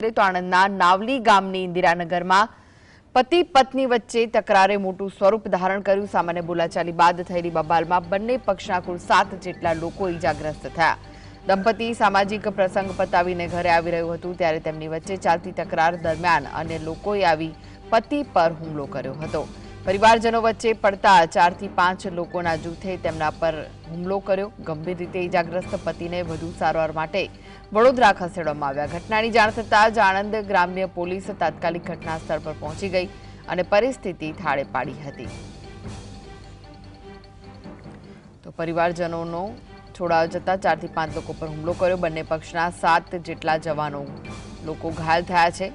તો આણંદના નાવલી ગામની ઇન્દિરાનગરમાં પતિ પત્ની વચ્ચે તકરારે મોટું સ્વરૂપ ધારણ કર્યું। સામાન્ય બોલાચાલી બાદ થયેલી બબાલમાં બંને પક્ષના કુલ 7 જેટલા લોકો ઇજાગ્રસ્ત થયા। દંપતી સામાજિક પ્રસંગ પતાવીને ઘરે આવી રહ્યું હતું ત્યારે તેમની વચ્ચે ચાલતી તકરાર દરમિયાન અન્ય લોકોએ આવી પતિ પર હુમલો કર્યો હતો। પરિવારજનો વચ્ચે પડતા 4 થી 5 લોકોના જૂથે તેમના પર હુમલો કર્યો। ગંભીર રીતે ઇજાગ્રસ્ત પતિને વધુ સારવાર માટે વડોદરા ખસેડવામાં આવ્યા। ઘટનાની જાણ થતાં જ આણંદ ગ્રામ્ય પોલીસ તાત્કાલિક ઘટના સ્થળ પર પહોંચી ગઈ અને પરિસ્થિતિ થાળે પાડી હતી। તો પરિવારજનોનો છોડાવ જતા 4 થી 5 લોકો પર હુમલો કર્યો। બંને પક્ષના 7 જેટલા જવાનો લોકો ઘાયલ થયા છે।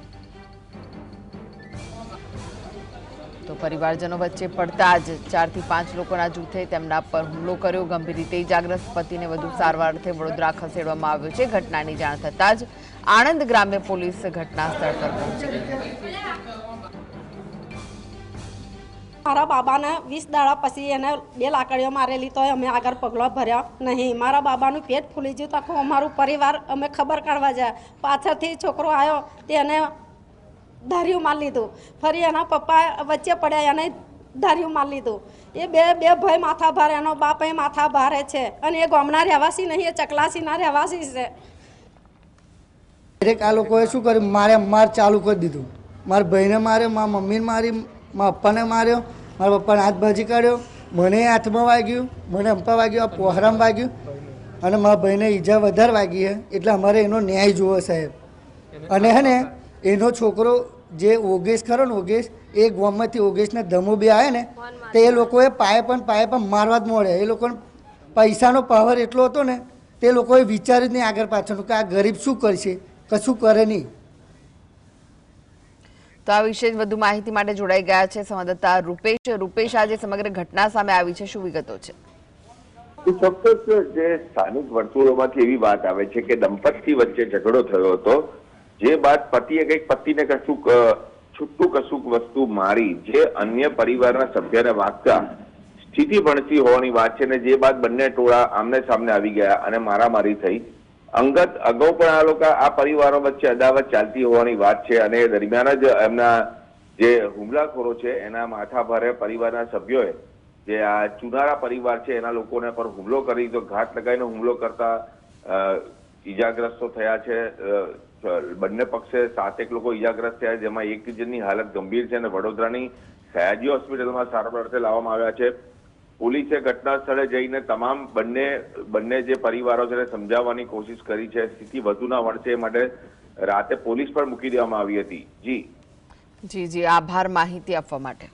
તો પરિવારજનો વચ્ચે પડતા જ 4 થી 5 લોકોના જૂથે તેમના પર હુમલો કર્યો। ગંભીર રીતે ઇજાગ્રસ્ત પતિને વધુ સારવાર અર્થે વડોદરા ખસેડવામાં આવ્યો છે। ઘટનાની જાણ થતાં જ આણંદ ગ્રામ્ય પોલીસ ઘટના સ્થળ પર પહોંચી ગઈ। મારા બાબાને 20 દાડા પછી એને 2 લાકડીઓ મારેલી તો અમે આગળ પગલો ભર્યા નહીં। મારા બાબાનું પેટ ફૂલી ગયું તો આખું અમારું પરિવાર અમે ખબર કાઢવા જાય। પાછળથી છોકરો આવ્યો તેને ધાર્યું માર લીધું। ફરી એના પપ્પા વચ્ચે પડ્યા એને ધાર્યું માર લીધું। એ બે ભાઈ માથા ભારે, એનો બાપ એ માથા ભારે છે અને એ ગામના રહેવાસી નહીં, એ ચકલાસીના રહેવાસી છે। દરેક આ લોકોએ શું કર્યું, માર ચાલુ કરી દીધું। મારા ભાઈને માર્યો, મારા મમ્મીને મારી, મારા પપ્પાને માર્યો, મારા પપ્પાને હાથ ભાજી કાઢ્યો, મને હાથમાં વાગ્યું, મને અંપા વાગ્યું, આ પોહરામાં વાગ્યું અને મારા ભાઈને ઈજા વધારે વાગી છે। એટલે અમારે એનો ન્યાય જોવો સાહેબ। અને હે ને એનો છોકરો જે ઓગેશ ખરો ને, ઓગેશ એ ગામમાંથી ઓગેશને ધમો બે આવે ને તો એ લોકોએ પાયે પણ મારવા જ મળે। એ લોકોને પૈસાનો પાવર એટલો હતો ને તે લોકોએ વિચાર્યું જ નહીં આગળ પાછળનું કે આ ગરીબ શું કરશે, કશું કરે નહીં। તો આ વિશે વધુ માહિતી માટે જોડાઈ ગયા છે સંવાદદાતા રૂપેશ, આજે સમગ્ર ઘટના સામે આવી છે, શું વિગતો છે? ચોક્કસ જે સ્થાનિક વર્તુળોમાંથી એવી વાત આવે છે કે દંપતી વચ્ચે ઝઘડો થયો હતો, જે બાદ પતિએ કંઈક પત્નીને છૂટું કશુંક વસ્તુ મારી જે અન્ય પરિવારના સભ્યને વાગતા સ્થિતિ ભણતી હોવાની વાત છે ને જે બાદ બંને ટોળા આમને સામને આવી ગયા અને મારામારી થઈ। અંગત અગાઉ પણ આ લોકો આ પરિવારો વચ્ચે અદાવત ચાલતી હોવાની વાત છે અને દરમિયાન જ એમના જે હુમલાખોરો છે એના માથા ભારે પરિવારના સભ્યોએ જે આ ચુનારા પરિવાર છે એના લોકોને પર હુમલો કરી તો ઘાત લગાવીને હુમલો કરતા ઈજાગ્રસ્તો થયા છે। બંને પક્ષે 7 લોકો ઈજાગ્રસ્ત થયા, જેમાં એક જણની હાલત ગંભીર છે અને વડોદરાની સયાજી હોસ્પિટલમાં સારવાર અર્થે લાવવામાં આવ્યા છે। પોલીસે ઘટના સ્થળે જઈને તમામ બંને જે પરિવારો છે સમજાવવાની કોશિશ કરી છે। સ્થિતિ વધુ ના વણસે એ માટે રાતે પોલીસ પણ મૂકી દેવામાં આવી હતી। જી આભાર માહિતી આપવા માટે।